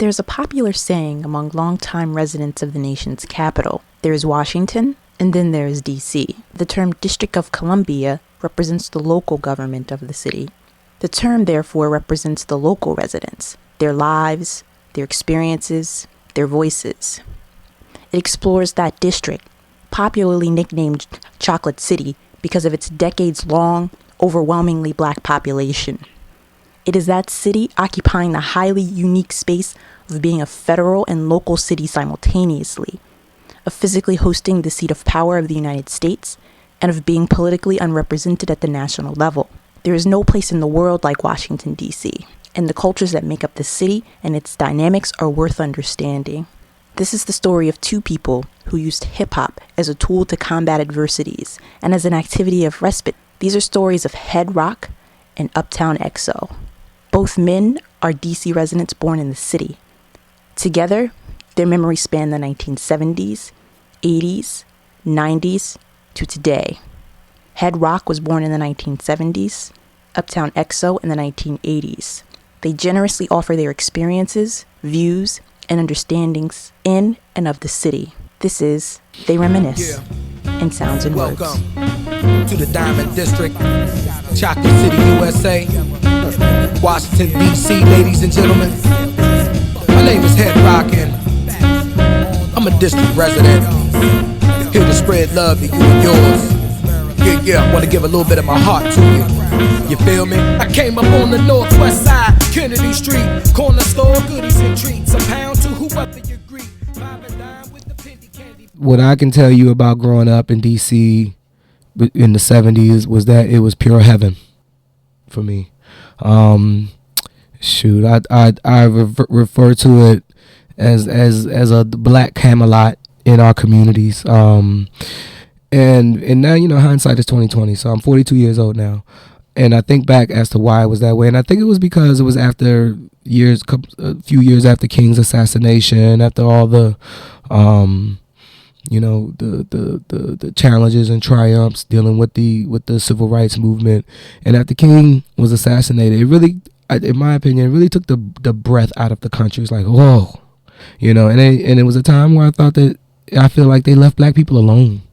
There's a popular saying among longtime residents of the nation's capital. There is Washington, and then there is D.C. The term District of Columbia represents the local government of the city. The term, therefore, represents the local residents, their lives, their experiences, their voices. It explores that district, popularly nicknamed Chocolate City because of its decades-long, overwhelmingly black population. It is that city occupying the highly unique space of being a federal and local city simultaneously, of physically hosting the seat of power of the United States, and of being politically unrepresented at the national level. There is no place in the world like Washington, D.C., and the cultures that make up the city and its dynamics are worth understanding. This is the story of two people who used hip-hop as a tool to combat adversities and as an activity of respite. These are stories of Head Roc and Uptown XO. Both men are D.C. residents born in the city. Together, their memories span the 1970s, 80s, 90s, to today. Head Roc was born in the 1970s, Uptown XO in the 1980s. They generously offer their experiences, views, and understandings in and of the city. This is They Reminisce in Sounds and Words. Welcome to the Diamond District, Chocolate City, USA, Washington, D.C., ladies and gentlemen. My name is Head Roc and I'm a district resident, here to spread love to you and yours. Yeah, want to give a little bit of my heart to you. You feel me? I came up on the northwest side, Kennedy Street, corner store, goodies and treats, a pound to whoever you greet. What I can tell you about growing up in D.C. in the 70s was that it was pure heaven for me. I refer to it as a black Camelot in our communities. And now, you know, hindsight is 20/20. So I'm 42 years old now, and I think back as to why it was that way. And I think it was because it was after a few years after King's assassination, after all the, the challenges and triumphs dealing with the civil rights movement, and after King was assassinated, it really, in my opinion, it really took the breath out of the country. It's like, whoa, you know, and it was a time where I feel like they left black people alone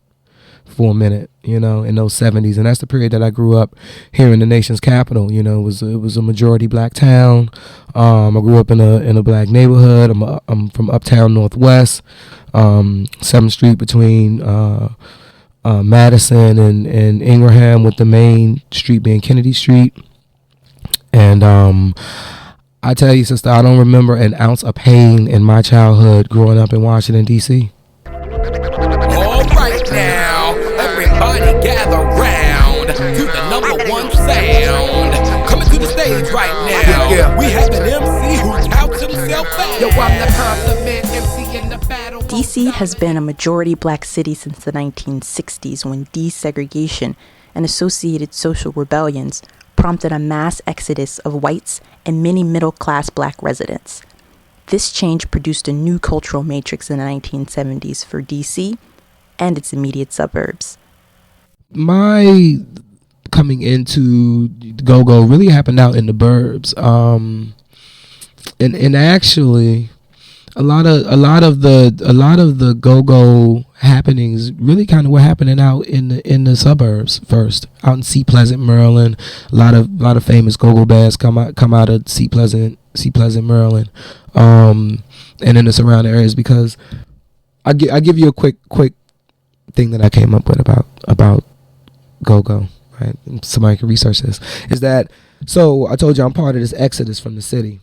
for a minute, you know, in those 70s. And that's the period that I grew up here in the nation's capital. You know, it was a majority black town. I grew up in a black neighborhood. I'm from Uptown Northwest, 7th Street between Madison and Ingraham, with the main street being Kennedy Street. And I tell you, sister, I don't remember an ounce of pain in my childhood growing up in Washington, D.C. All right now, everybody gather round to the number one sound. Coming to the stage right now, we have an MC who touts himself out. Yo, I'm the compliment MC in the battle. D.C. has been a majority black city since the 1960s, when desegregation and associated social rebellions prompted a mass exodus of whites and many middle-class black residents. This change produced a new cultural matrix in the 1970s for D.C. and its immediate suburbs. My coming into go-go really happened out in the burbs, and actually a lot of the go-go happenings really kind of were happening out in the suburbs first, out in Sea Pleasant, Maryland. A lot of famous go-go bands come out of Sea Pleasant, Maryland, and in the surrounding areas. Because I give you a quick thing that I came up with about go-go, right? And somebody can research this. Is that, so I told you I'm part of this exodus from the city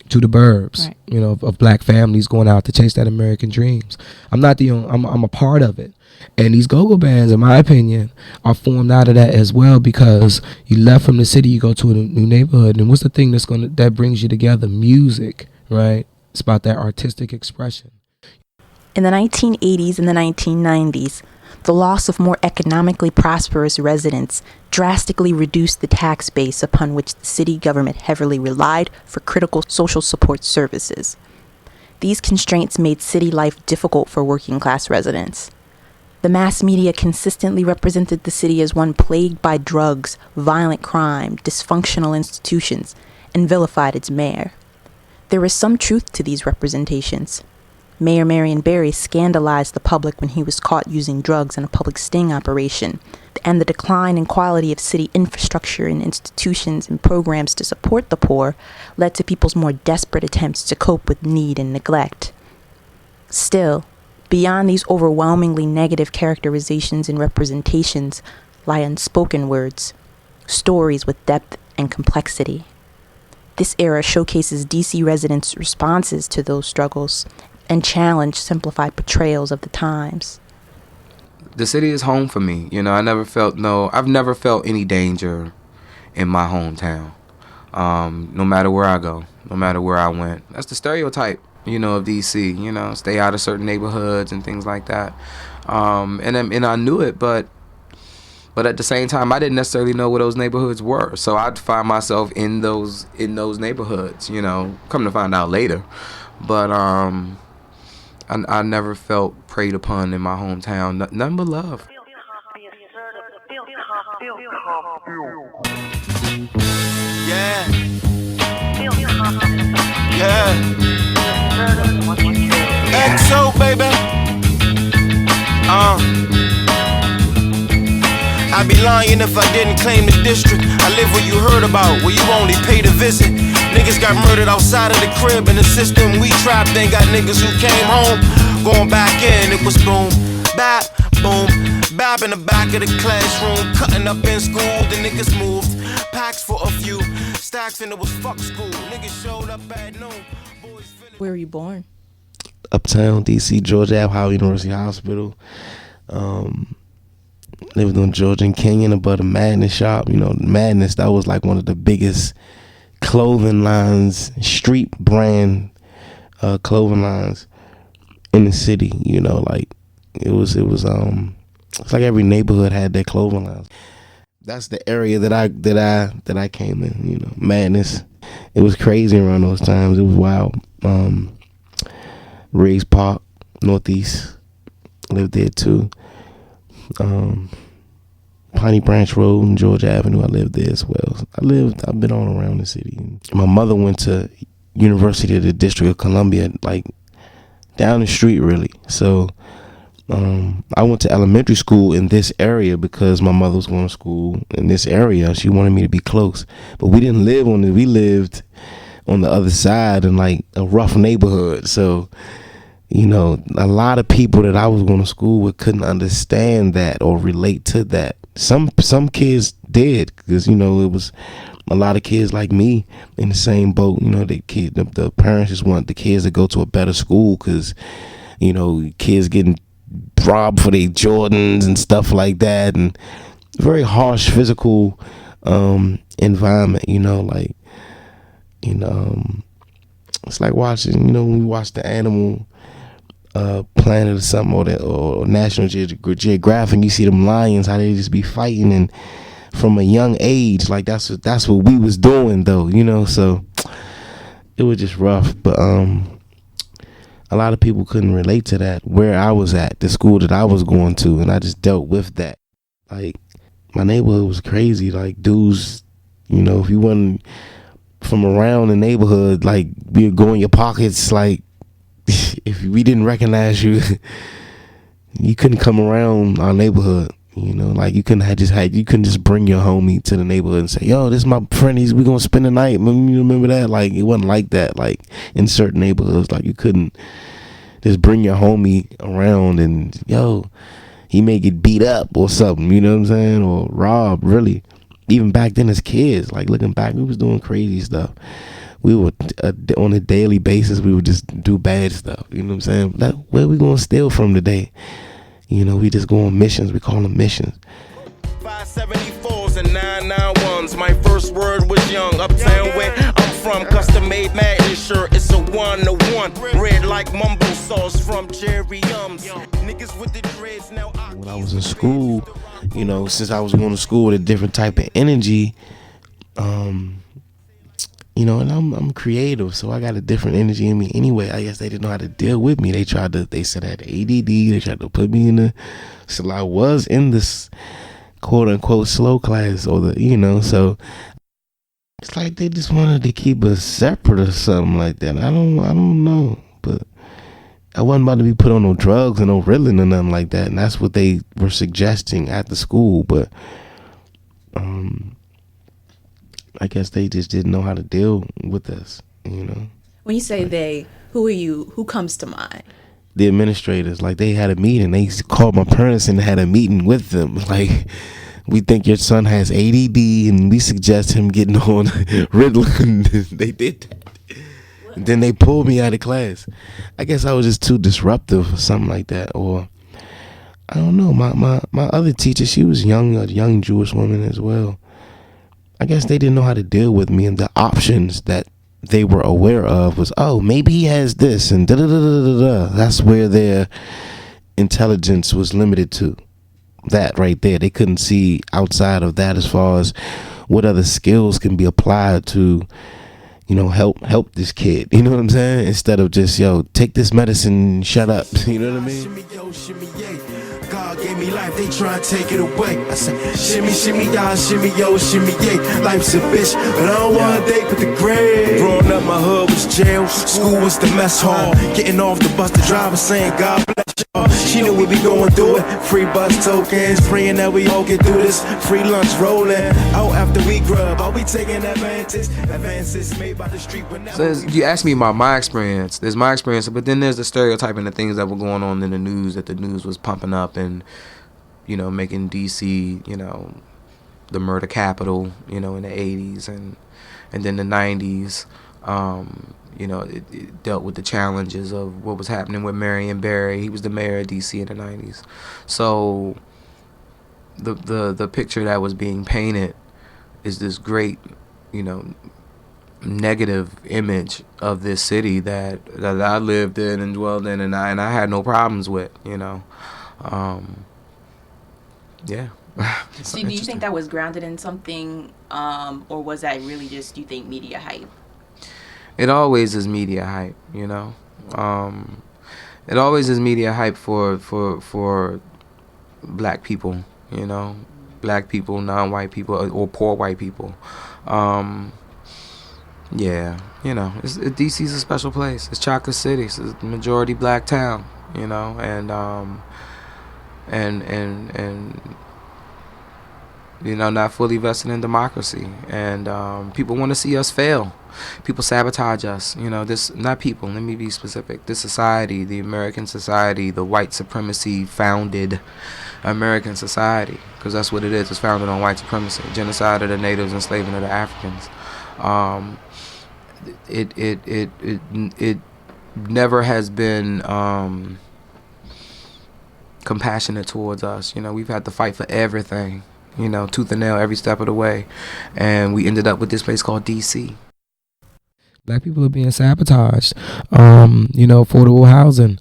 to the burbs, right? You know, of black families going out to chase that American dreams. I'm not the only, I'm a part of it. And these go-go bands, in my opinion, are formed out of that as well, because you left from the city, you go to a new neighborhood, and what's the thing that brings you together? Music, right? It's about that artistic expression. In the 1980s and the 1990s, the loss of more economically prosperous residents drastically reduced the tax base upon which the city government heavily relied for critical social support services. These constraints made city life difficult for working-class residents. The mass media consistently represented the city as one plagued by drugs, violent crime, dysfunctional institutions, and vilified its mayor. There is some truth to these representations. Mayor Marion Barry scandalized the public when he was caught using drugs in a public sting operation, and the decline in quality of city infrastructure and institutions and programs to support the poor led to people's more desperate attempts to cope with need and neglect. Still, beyond these overwhelmingly negative characterizations and representations lie unspoken words, stories with depth and complexity. This era showcases DC residents' responses to those struggles and challenge simplified portrayals of the times. The city is home for me. I've never felt any danger in my hometown. No matter where I go, no matter where I went. That's the stereotype, of DC, stay out of certain neighborhoods and things like that. And I knew it, but at the same time, I didn't necessarily know where those neighborhoods were. So I'd find myself in those neighborhoods, come to find out later. But I never felt preyed upon in my hometown. Nothing but love. Yeah. Yeah. XO, baby. I'd be lying if I didn't claim the district. I live where you heard about, where you only pay to visit. Niggas got murdered outside of the crib, and the system we trapped ain't got niggas who came home. Going back in, it was boom, bap, boom, bap in the back of the classroom. Cutting up in school, the niggas moved. Packs for a few, stacks and it was fuck school. Niggas showed up at noon. Where were you born? Uptown, DC, Georgia Ave, Howard University Hospital. Lived on Georgia and Kenyon above the Madness shop. Madness, that was like one of the biggest clothing lines, street brand clothing lines in the city. It's like every neighborhood had their clothing lines. That's the area that I came in. Madness. It was crazy around those times. It was wild. Riggs Park, Northeast, lived there too. Piney Branch Road and Georgia Avenue, I lived there as well. I've been all around the city. My mother went to University of the District of Columbia, like down the street really. So I went to elementary school in this area because my mother was going to school in this area. She wanted me to be close, but we didn't live on it. We lived on the other side in like a rough neighborhood. So a lot of people that I was going to school with couldn't understand that or relate to that. Some kids did, because it was a lot of kids like me in the same boat. The parents just want the kids to go to a better school because kids getting robbed for their Jordans and stuff like that, and very harsh physical environment. It's like watching when we watch the Animal Planet or something, or National Geographic, you see them lions, how they just be fighting, and from a young age, like that's what we was doing though, so it was just rough. But a lot of people couldn't relate to that where I was at, the school that I was going to, and I just dealt with that. Like my neighborhood was crazy. Like dudes, if you wasn't from around the neighborhood, like we would go in your pockets. Like if we didn't recognize you, you couldn't come around our neighborhood. Like you couldn't just bring your homie to the neighborhood and say, yo, this is my friend, we gonna spend the night. You remember that? Like it wasn't like that. Like in certain neighborhoods, like you couldn't just bring your homie around and yo, he may get beat up or something, you know what I'm saying, or robbed. Really, even back then as kids, like looking back, we was doing crazy stuff. We would on a daily basis, we would just do bad stuff. You know what I'm saying? Where we gonna steal from today? We just go on missions. We call them missions. 574s and 991s. My first word was young. Uptown where I'm from. Custom made Madness shirt. It's a 1-to-1. Red like mumbo sauce from Jerry Yums. Niggas with the dreads now. When I was in school, since I was going to school with a different type of energy, and I'm creative, so I got a different energy in me anyway. I guess they didn't know how to deal with me. They said I had ADD. They tried to put me so I was in this quote unquote slow class, or so It's like they just wanted to keep us separate or something like that. I don't know, but I wasn't about to be put on no drugs and no Ritalin or nothing like that, and that's what they were suggesting at the school. But I guess they just didn't know how to deal with us, you know. When you say they, who are you? Who comes to mind? The administrators, like, they had a meeting. They called my parents and had a meeting with them. Like, we think your son has ADD and we suggest him getting on Ritalin. They did that. And then they pulled me out of class. I guess I was just too disruptive or something like that. Or I don't know. My other teacher, she was a young Jewish woman as well. I guess they didn't know how to deal with me, and the options that they were aware of was, oh, maybe he has this, and da da da da da. That's where their intelligence was limited to. That right there. They couldn't see outside of that as far as what other skills can be applied to, you know, help this kid. You know what I'm saying? Instead of just, yo, take this medicine, shut up. You know what I mean? Shimmy, yo, shimmy, yay. God gave me life, they try and take it away. I say, shimmy, shimmy, y'all, shimmy, yo, shimmy, yay. Life's a bitch, but I don't want a date with the grave. Growing up, my hood was jail, school was the mess hall. Getting off the bus, the driver saying, God bless y'all. She knew we be going through it. Free bus tokens, praying that we all get through this. Free lunch rolling, out after we grub. Are we taking advances made by the street? So you asked me about my experience. There's my experience, but then there's the stereotype and the things that were going on in the news, that the news was pumping up and, you know, making DC, you know, the murder capital, you know, in the 80s and then the 90s. You know, it dealt with the challenges of what was happening with Marion Barry. He was the mayor of DC in the 90s. So the picture that was being painted is this great, you know, negative image of this city that I lived in and dwelled in, and I had no problems with, you know. Yeah. So do you think that was grounded in something, or was that really just, you think, media hype? It always is media hype, you know. It always is media hype for black people, you know, black people, non-white people, or poor white people. Yeah, you know, DC's a special place. It's Chocolate City. It's a majority black town, you know, and you know, not fully vested in democracy, and people want to see us fail. People sabotage us, you know. This, not people, let me be specific. This society, the American society, the white supremacy founded American society, because that's what it is. It's founded on white supremacy, genocide of the natives, enslavement of the Africans. It never has been compassionate towards us. You know, we've had to fight for everything, you know, tooth and nail every step of the way, and we ended up with this place called DC. Black people are being sabotaged. You know, affordable housing.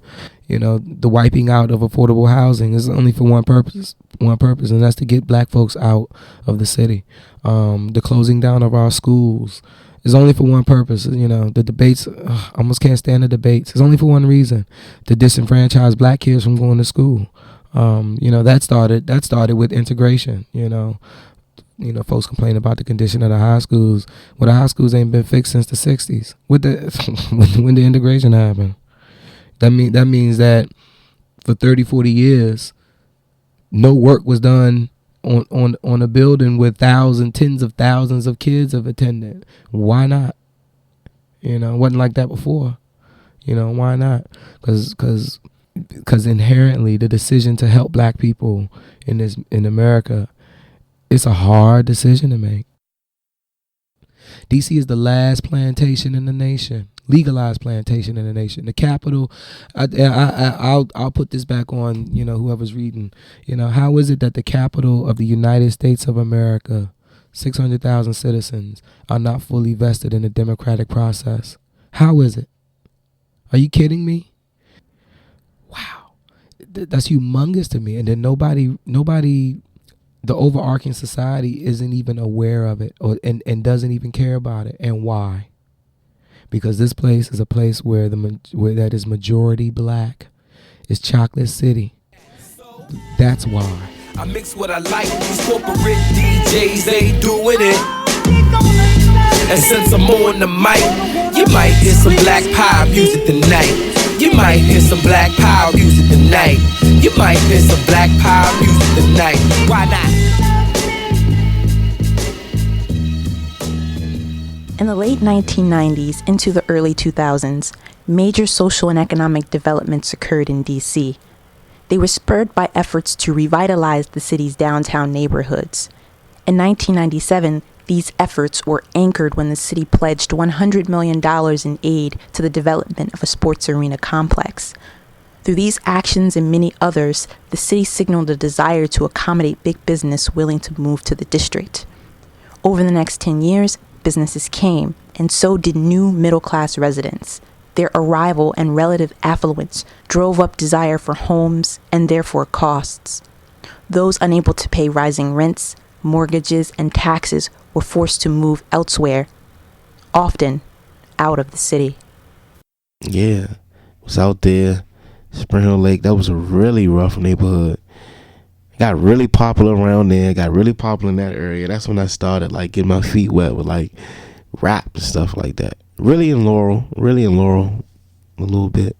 You know, the wiping out of affordable housing is only for one purpose, and that's to get black folks out of the city. The closing down of our schools is only for one purpose. You know, the debates, I almost can't stand the debates. It's only for one reason: to disenfranchise black kids from going to school. You know, that started with integration. You know, folks complain about the condition of the high schools. Well, the high schools ain't been fixed since the 60s. When the integration happened. That means that for 30, 40 years, no work was done on a building with tens of thousands of kids have attended. Why not? You know, it wasn't like that before. You know, why not? Because inherently the decision to help black people in America, it's a hard decision to make. DC is the last plantation in the nation, legalized plantation in the nation. The capital, I'll put this back on, you know, whoever's reading. You know, how is it that the capital of the United States of America, 600,000 citizens, are not fully vested in the democratic process? How is it? Are you kidding me? Wow. That's humongous to me. And then nobody, the overarching society isn't even aware of it, and doesn't even care about it. And why? Because this place is a place where that is majority black. It's Chocolate City. That's why. I mix what I like. These corporate DJs ain't doing it. And since I'm on the mic, you might hear some black power music tonight. You might hear some black power music tonight. You might hear some black power music tonight. Why not? In the late 1990s into the early 2000s, major social and economic developments occurred in D.C. They were spurred by efforts to revitalize the city's downtown neighborhoods. In 1997, these efforts were anchored when the city pledged $100 million in aid to the development of a sports arena complex. Through these actions and many others, the city signaled a desire to accommodate big business willing to move to the district. Over the next 10 years, businesses came, and so did new middle-class residents. Their arrival and relative affluence drove up desire for homes and therefore costs. Those unable to pay rising rents, mortgages, and taxes were forced to move elsewhere, often out of the city. Yeah, was out there, Spring Hill Lake. That was a really rough neighborhood. Got really popular around there. Got really popular in that area. That's when I started like getting my feet wet with like rap and stuff like that. Really in Laurel a little bit.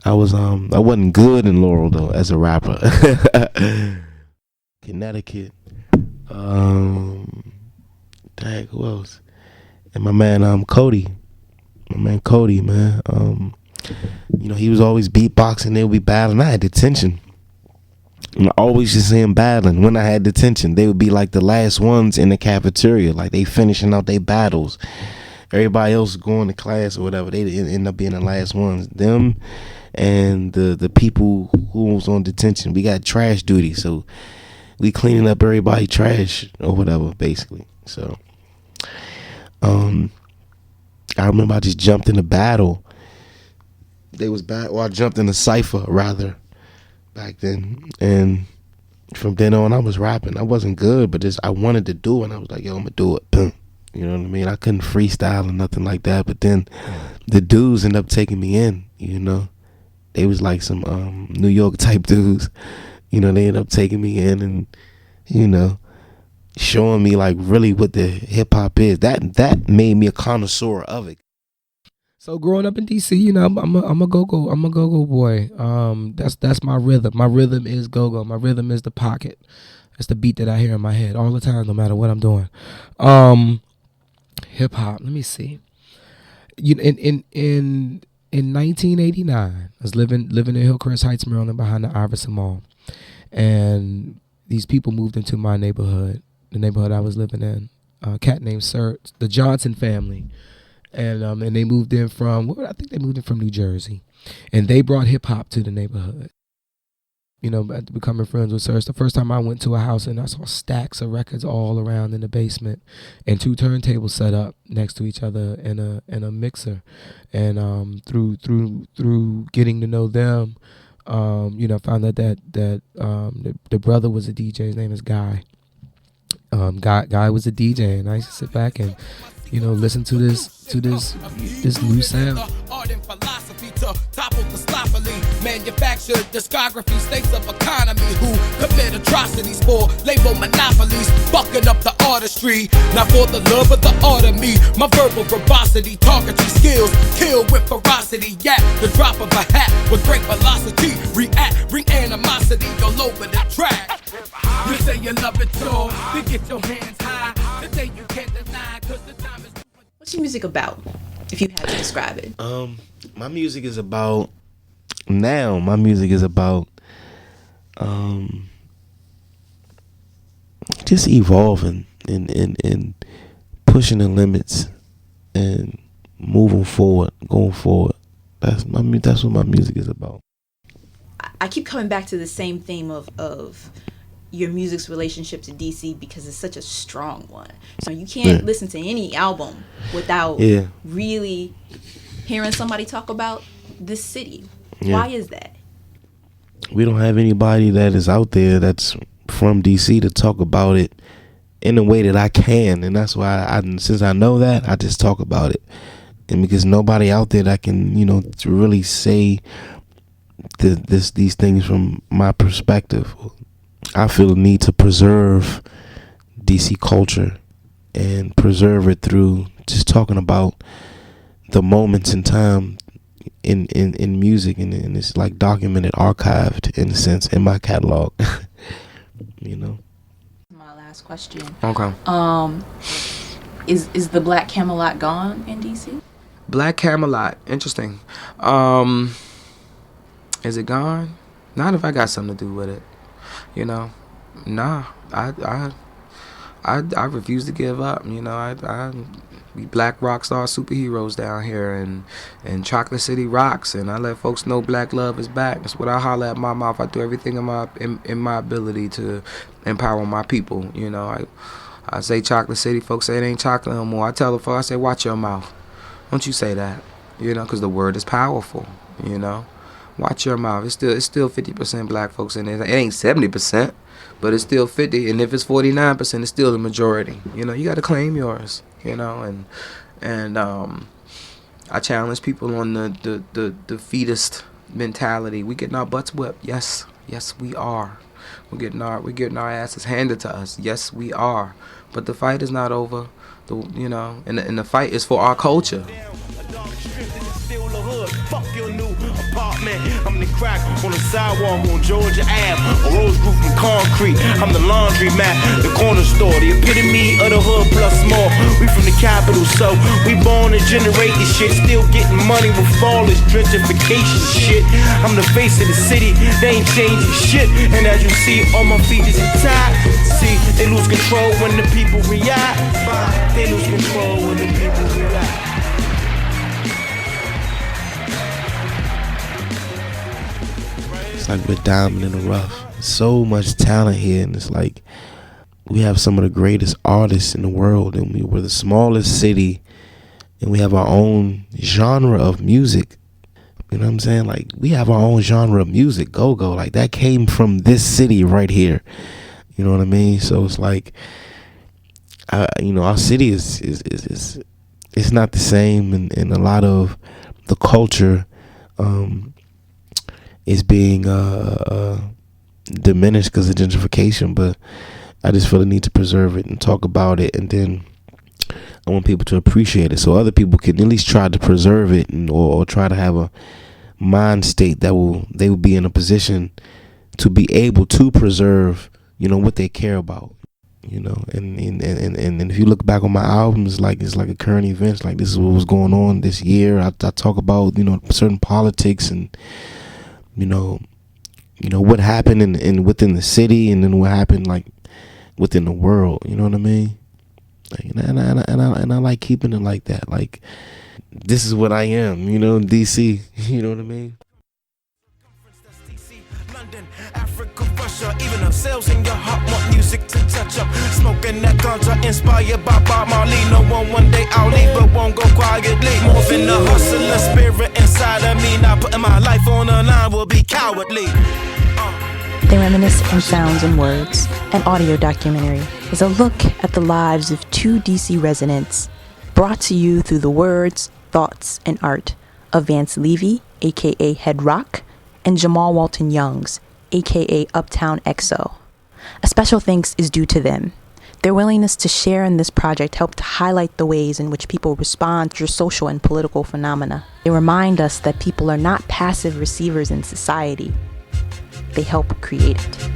I wasn't good in Laurel though as a rapper. Connecticut. Dang, who else? And my man Cody. Man. He was always beatboxing. They would be battling. I had detention. And I always just see him battling. When I had detention, they would be like the last ones in the cafeteria. Like they finishing out their battles. Everybody else going to class or whatever. They end up being the last ones. Them and the people who was on detention. We got trash duty, so we cleaning up everybody's trash or whatever, basically. So, I remember I just jumped in a battle. I jumped in a cipher rather back then, and from then on I was rapping. I wasn't good, but I wanted to do it, and I was like, yo, I'm gonna do it. Boom. You know what I mean? I couldn't freestyle or nothing like that, but then the dudes ended up taking me in. They was like some New York type dudes. They ended up taking me in and showing me like really what the hip hop is. That made me a connoisseur of it. So growing up in DC, I'm a go-go boy. That's my rhythm. My rhythm is go-go. My rhythm is the pocket. That's the beat that I hear in my head all the time, no matter what I'm doing. Hip hop. Let me see. In 1989, I was living in Hillcrest Heights, Maryland, behind the Iverson Mall, and these people moved into my neighborhood, the neighborhood I was living in. A cat named Sir, the Johnson family. And they moved in from, I think they moved in from New Jersey, and they brought hip hop to the neighborhood. After becoming friends with Sir, it's the first time I went to a house and I saw stacks of records all around in the basement, and two turntables set up next to each other, and a mixer. And through getting to know them, found out that the brother was a DJ. His name is Guy. Guy was a DJ, and I used to sit back and listen to this new sound. Art and philosophy to topple the sloppily manufactured discography, states of economy who commit atrocities for label monopolies, bucking up the artistry. Now for the love of the art of me, my verbal verbosity, targetry skills, kill with ferocity. Yeah, the drop of a hat with great velocity, react, bring animosity all over the track. You say you love it all, then get your hands high. The day you can't deny, cause the time is. What's your music about, if you had to describe it? My music is about just evolving and pushing the limits and moving forward, going forward. That's what my music is about. I keep coming back to the same theme of your music's relationship to DC because it's such a strong one. So you can't listen to any album without really hearing somebody talk about this city. Why is that? We don't have anybody that is out there that's from DC to talk about it in a way that I can, and that's why since I know that, I just talk about it. And because nobody out there that can, to really say these things from my perspective. I feel the need to preserve DC culture and preserve it through just talking about the moments in time in music, and it's like documented, archived in a sense in my catalog. You know. My last question. Okay. Is the Black Camelot gone in DC? Black Camelot, interesting. Is it gone? Not if I got something to do with it. You know, nah. I refuse to give up. You know, we black rock star superheroes down here, and Chocolate City rocks, and I let folks know black love is back. That's what I holler at my mouth. I do everything in my ability to empower my people. You know, I say Chocolate City, folks say it ain't chocolate no more. I tell the folks, I say, watch your mouth. Don't you say that, you know, because the word is powerful, you know. Watch your mouth. It's still 50% black folks in there. It ain't 70%, but it's still 50. And if it's 49%, it's still the majority. You know, you got to claim yours, you know. And I challenge people on the fetus mentality. We getting our butts whipped. Yes, we are. We're getting our asses handed to us. Yes, we are. But the fight is not over. You know, and the fight is for our culture. Fuck your new apartment. I'm the crack on the sidewalk on Georgia Ave, a rose roof from concrete. I'm the laundry mat, the corner store, the epitome of the hood plus more. We from the capital, so we born to generate this shit. Still getting money with all this gentrification shit. I'm the face of the city, they ain't changing shit. And as you see, all my feet is intact. See, they lose control when the people react. They lose control when the people react. It's like we're diamond in the rough. So much talent here, and it's like we have some of the greatest artists in the world, and we're the smallest city, and we have our own genre of music. You know what I'm saying? Like, we have our own genre of music, go-go. Like, that came from this city right here. You know what I mean? So it's like, you know, our city is it's not the same, and a lot of the culture is being diminished because of gentrification. But I just feel the need to preserve it and talk about it, and then I want people to appreciate it so other people can at least try to preserve it, and or try to have a mind state that they will be in a position to be able to preserve, you know, what they care about, you know. And if you look back on my albums, like it's like a current events, like this is what was going on this year. I talk about, you know, certain politics, and you know what happened in within the city, and then what happened like within the world. You know what I mean? Like, and I like keeping it like that. Like, this is what I am, you know, DC. You know what I mean? London, Africa, Russia, even ourselves in your heart want music to touch up. Smoking that ganja inspired by Bob Marley. No one day I'll leave, but won't go quietly. More than the hustler spirit inside of me. Not putting my life on the line will be cowardly. They Reminisce in Sounds and Words, an audio documentary, is a look at the lives of two DC residents, brought to you through the words, thoughts, and art of Vance Levy, aka Head Rock, and Jamal Walton Youngs, aka Uptown XO. A special thanks is due to them. Their willingness to share in this project helped highlight the ways in which people respond to social and political phenomena. They remind us that people are not passive receivers in society. They help create it.